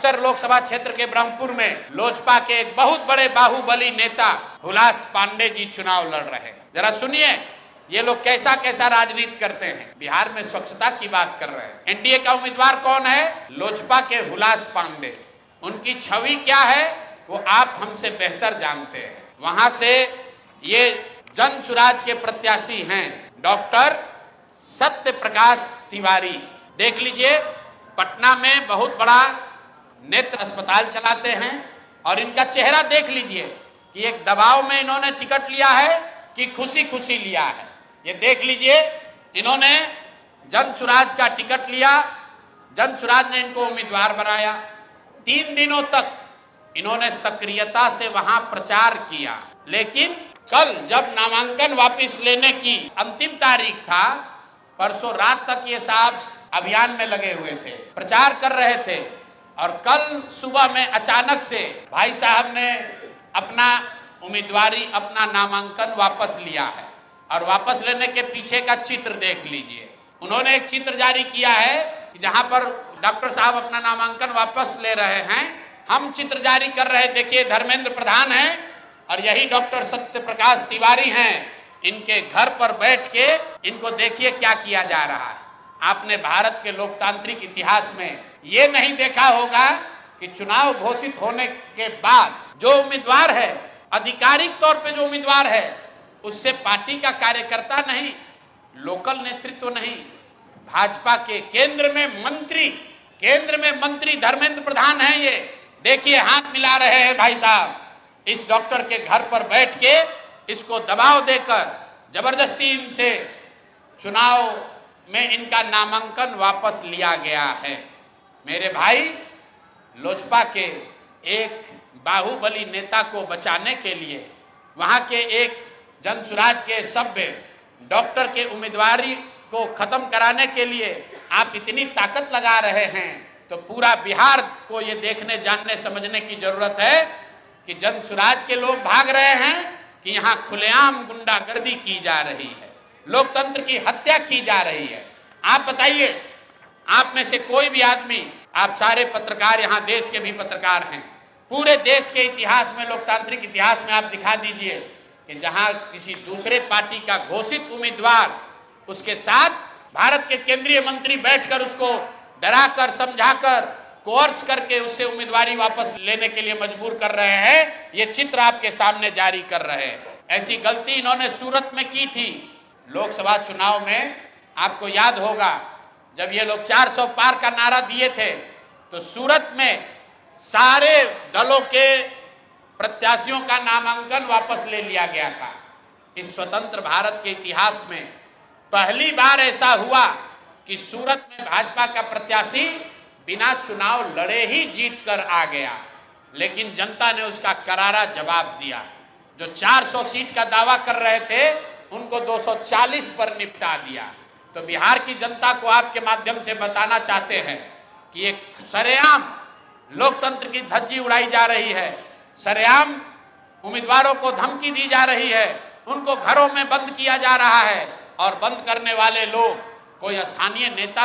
बक्सर लोकसभा क्षेत्र के ब्रह्मपुर में लोजपा के एक बहुत बड़े बाहुबली नेता हुलास पांडे जी चुनाव लड़ रहे हैं। जरा सुनिए ये लोग कैसा कैसा राजनीति करते हैं। बिहार में स्वच्छता की बात कर रहे हैं। एनडीए का उम्मीदवार कौन है? लोजपा के हुलास पांडे। उनकी छवि क्या है वो आप हमसे बेहतर जानते हैं। वहां से ये जन सुराज के प्रत्याशी हैं डॉक्टर सत्य प्रकाश तिवारी। देख लीजिए पटना में बहुत बड़ा नेत्र अस्पताल चलाते हैं और इनका चेहरा देख लीजिए कि एक दबाव में इन्होंने टिकट लिया है कि खुशी खुशी लिया है। ये देख लीजिए इन्होंने जन सुराज का टिकट लिया, जन सुराज ने इनको उम्मीदवार बनाया। 3 दिनों तक इन्होंने सक्रियता से वहां प्रचार किया, लेकिन कल जब नामांकन वापस लेने की अंतिम तारीख था, परसों रात तक ये साहब अभियान में लगे हुए थे, प्रचार कर रहे थे और कल सुबह में अचानक से भाई साहब ने अपना उम्मीदवारी, अपना नामांकन वापस लिया है। और वापस लेने के पीछे का चित्र देख लीजिए। उन्होंने एक चित्र जारी किया है जहां पर डॉक्टर साहब अपना नामांकन वापस ले रहे हैं। हम चित्र जारी कर रहे हैं। देखिए धर्मेंद्र प्रधान हैं और यही डॉक्टर सत्य प्रकाश तिवारी हैं। इनके घर पर बैठ के इनको देखिए क्या किया जा रहा है। आपने भारत के लोकतांत्रिक इतिहास में ये नहीं देखा होगा कि चुनाव घोषित होने के बाद जो उम्मीदवार है, आधिकारिक तौर पे जो उम्मीदवार है, उससे पार्टी का कार्यकर्ता नहीं, लोकल नेतृत्व नहीं, भाजपा के केंद्र में मंत्री धर्मेंद्र प्रधान हैं। ये देखिए हाथ मिला रहे हैं भाई साहब इस डॉक्टर के घर पर बैठ के। इसको दबाव देकर जबरदस्ती इनसे चुनाव में इनका नामांकन वापस लिया गया है। मेरे भाई, लोजपा के एक बाहुबली नेता को बचाने के लिए, वहां के एक जनसुराज के सभ्य डॉक्टर के उम्मीदवारी को खत्म कराने के लिए आप इतनी ताकत लगा रहे हैं, तो पूरा बिहार को ये देखने, जानने, समझने की जरूरत है कि जनसुराज के लोग भाग रहे हैं कि यहाँ खुलेआम गुंडागर्दी की जा रही है, लोकतंत्र की हत्या की जा रही है। आप बताइए, आप में से कोई भी आदमी, आप सारे पत्रकार, यहाँ देश के भी पत्रकार हैं, पूरे देश के इतिहास में, लोकतांत्रिक इतिहास में आप दिखा दीजिए कि जहां किसी दूसरे पार्टी का घोषित उम्मीदवार, उसके साथ भारत के केंद्रीय मंत्री बैठकर उसको डराकर, समझाकर, कोर्स करके उससे उम्मीदवारी वापस लेने के लिए मजबूर कर रहे हैं। ये चित्र आपके सामने जारी कर रहे हैं। ऐसी गलती इन्होंने सूरत में की थी लोकसभा चुनाव में। आपको याद होगा जब ये लोग 400 पार का नारा दिए थे तो सूरत में सारे दलों के प्रत्याशियों का नामांकन वापस ले लिया गया था। इस स्वतंत्र भारत के इतिहास में पहली बार ऐसा हुआ कि सूरत में भाजपा का प्रत्याशी बिना चुनाव लड़े ही जीत कर आ गया, लेकिन जनता ने उसका करारा जवाब दिया। जो 400 सीट का दावा कर रहे थे उनको 240 पर निपटा दिया। तो बिहार की जनता को आपके माध्यम से बताना चाहते हैं कि एक सरेआम लोकतंत्र की धज्जी उड़ाई जा रही है, सरेआम उम्मीदवारों को धमकी दी जा रही है, उनको घरों में बंद किया जा रहा है और बंद करने वाले लोग कोई स्थानीय नेता